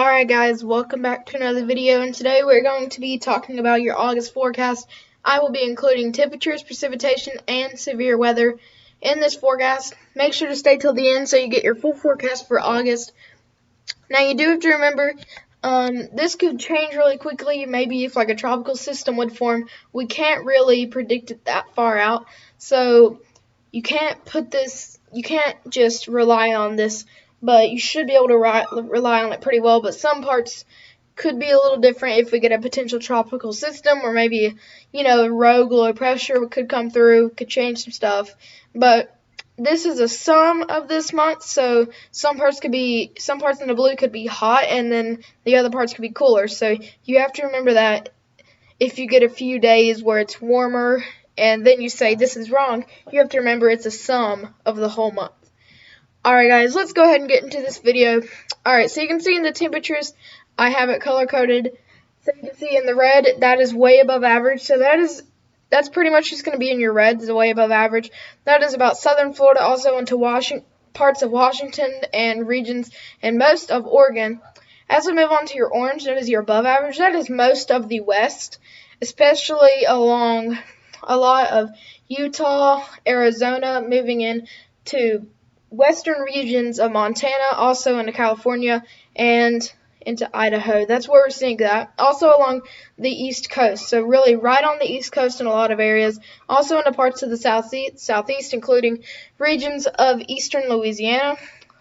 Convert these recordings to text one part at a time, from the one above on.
Alright guys, welcome back to another video, and today we're going to be talking about your August forecast. I will be including temperatures, precipitation, and severe weather in this forecast. Make sure to stay till the end so you get your full forecast for August. Now you do have to remember, this could change really quickly. Maybe if like a tropical system would form, we can't really predict it that far out. So you can't just rely on this, but you should be able to rely on it pretty well. But some parts could be a little different if we get a potential tropical system, or maybe, a rogue low pressure could come through, could change some stuff. But this is a sum of this month, so some parts in the blue could be hot, and then the other parts could be cooler. So you have to remember that if you get a few days where it's warmer, and then you say this is wrong, you have to remember it's a sum of the whole month. Alright guys, let's go ahead and get into this video. Alright, so you can see in the temperatures, I have it color-coded. So you can see in the red, that is way above average. So that's pretty much just going to be in your red, is way above average. That is about southern Florida, also into parts of Washington and regions and most of Oregon. As we move on to your orange, that is your above average. That is most of the west, especially along a lot of Utah, Arizona, moving in to western regions of Montana, also into California and into Idaho. That's where we're seeing that. Also along the east coast, so really right on the east coast in a lot of areas. Also into parts of the southeast, including regions of eastern Louisiana.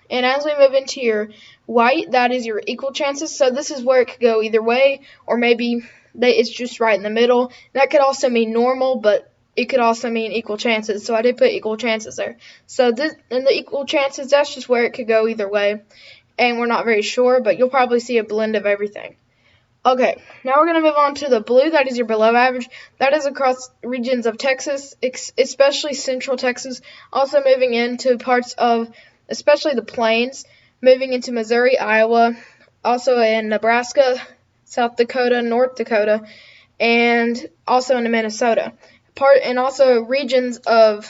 And as we move into your white, that is your equal chances. So this is where it could go either way, or maybe it's just right in the middle. That could also mean normal, but it could also mean equal chances. So I did put equal chances there. So in the equal chances, that's just where it could go either way. And we're not very sure, but you'll probably see a blend of everything. Okay, now we're going to move on to the blue. That is your below average. That is across regions of Texas, especially central Texas. Also moving into parts of, especially the plains, moving into Missouri, Iowa, also in Nebraska, South Dakota, North Dakota, and also into Minnesota. And also regions of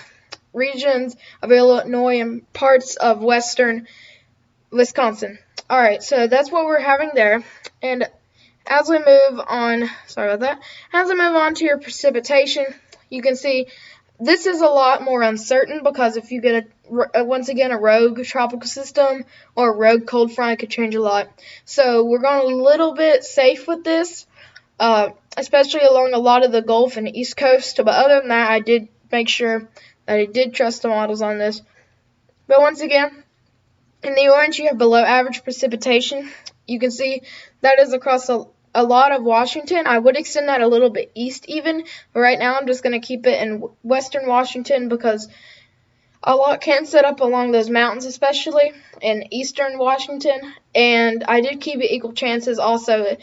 Illinois and parts of western Wisconsin. Alright, so that's what we're having there. And as we move on, as we move on to your precipitation, you can see this is a lot more uncertain, because if you get once again a rogue tropical system or a rogue cold front, it could change a lot. So we're going a little bit safe with this, especially along a lot of the Gulf and East Coast. But other than that, I did make sure that I did trust the models on this. But once again, in the orange, you have below average precipitation. You can see that is across a lot of Washington. I would extend that a little bit east even, but right now I'm just going to keep it in western Washington, because a lot can set up along those mountains, especially in eastern Washington. And I did keep it equal chances also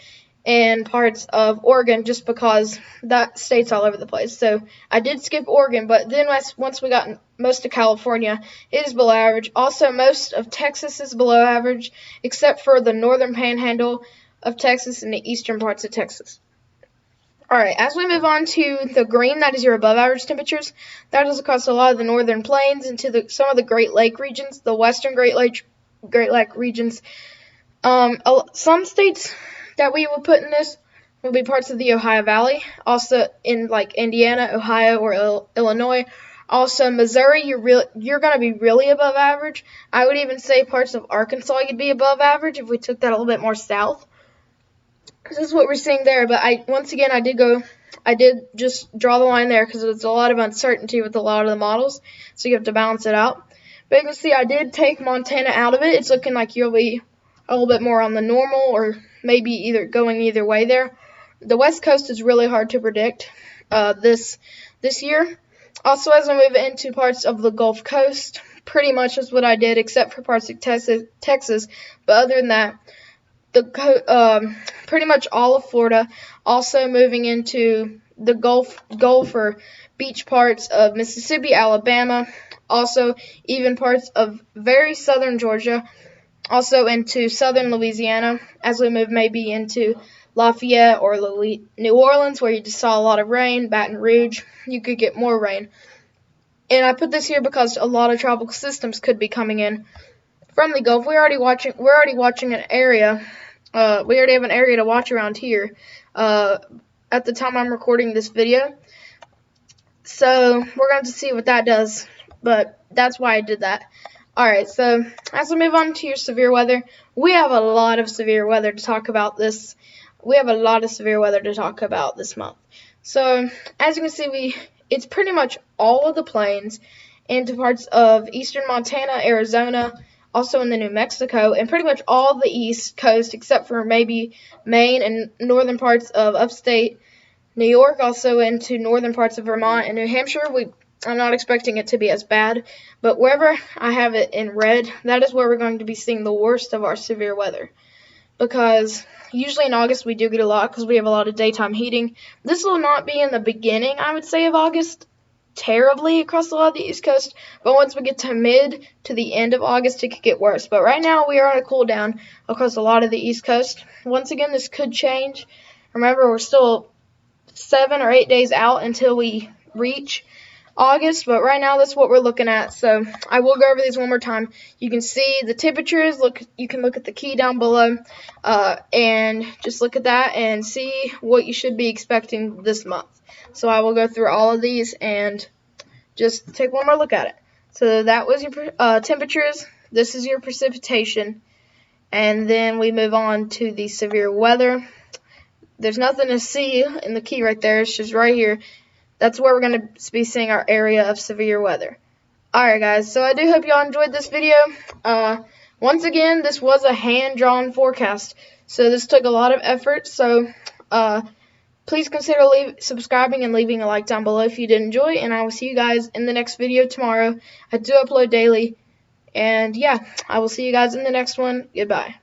in parts of Oregon, just because that state's all over the place. So I did skip Oregon, but then once we got most of California, it is below average. Also, most of Texas is below average, except for the northern panhandle of Texas and the eastern parts of Texas. Alright, as we move on to the green, that is your above average temperatures. That is across a lot of the northern plains into some of the Great Lake regions, the western Great Lake regions. Some states that we will put in this will be parts of the Ohio Valley, also in like Indiana, Ohio, or Illinois. Also Missouri, you're going to be really above average. I would even say parts of Arkansas you'd be above average if we took that a little bit more south. This is what we're seeing there, but I did just draw the line there because there's a lot of uncertainty with a lot of the models, so you have to balance it out. But you can see I did take Montana out of it. It's looking like you'll be a little bit more on the normal, or maybe going either way there. The West Coast is really hard to predict this year. Also, as I move into parts of the Gulf Coast, pretty much is what I did, except for parts of Texas. But other than that, pretty much all of Florida. Also moving into the Gulf or beach parts of Mississippi, Alabama. Also even parts of very southern Georgia. Also into southern Louisiana, as we move maybe into Lafayette or New Orleans, where you just saw a lot of rain. Baton Rouge, you could get more rain. And I put this here because a lot of tropical systems could be coming in from the Gulf. We're already watching an area We already have an area to watch around here at the time I'm recording this video. So we're going to see what that does, but that's why I did that. Alright, so as we move on to your severe weather, we have a lot of severe weather to talk about this. We have a lot of severe weather to talk about this month. So as you can see, it's pretty much all of the plains into parts of eastern Montana, Arizona, also in the New Mexico, and pretty much all the east coast except for maybe Maine and northern parts of upstate New York, also into northern parts of Vermont and New Hampshire. I'm not expecting it to be as bad, but wherever I have it in red, that is where we're going to be seeing the worst of our severe weather. Because usually in August we do get a lot because we have a lot of daytime heating. This will not be in the beginning, I would say, of August terribly across a lot of the East Coast, but once we get to mid to the end of August, it could get worse. But right now we are on a cool down across a lot of the East Coast. Once again, this could change. Remember, we're still 7 or 8 days out until we reach August, but right now that's what we're looking at. So I will go over these one more time. You can see the temperatures. You can look at the key down below and just look at that and see what you should be expecting this month. So I will go through all of these and just take one more look at it. So that was your temperatures. This is your precipitation, and then we move on to the severe weather. There's nothing to see in the key right there. It's just right here. That's where we're going to be seeing our area of severe weather. Alright guys, so I do hope y'all enjoyed this video. Once again, this was a hand-drawn forecast, so this took a lot of effort. So please consider subscribing and leaving a like down below if you did enjoy, and I will see you guys in the next video tomorrow. I do upload daily, and yeah, I will see you guys in the next one. Goodbye.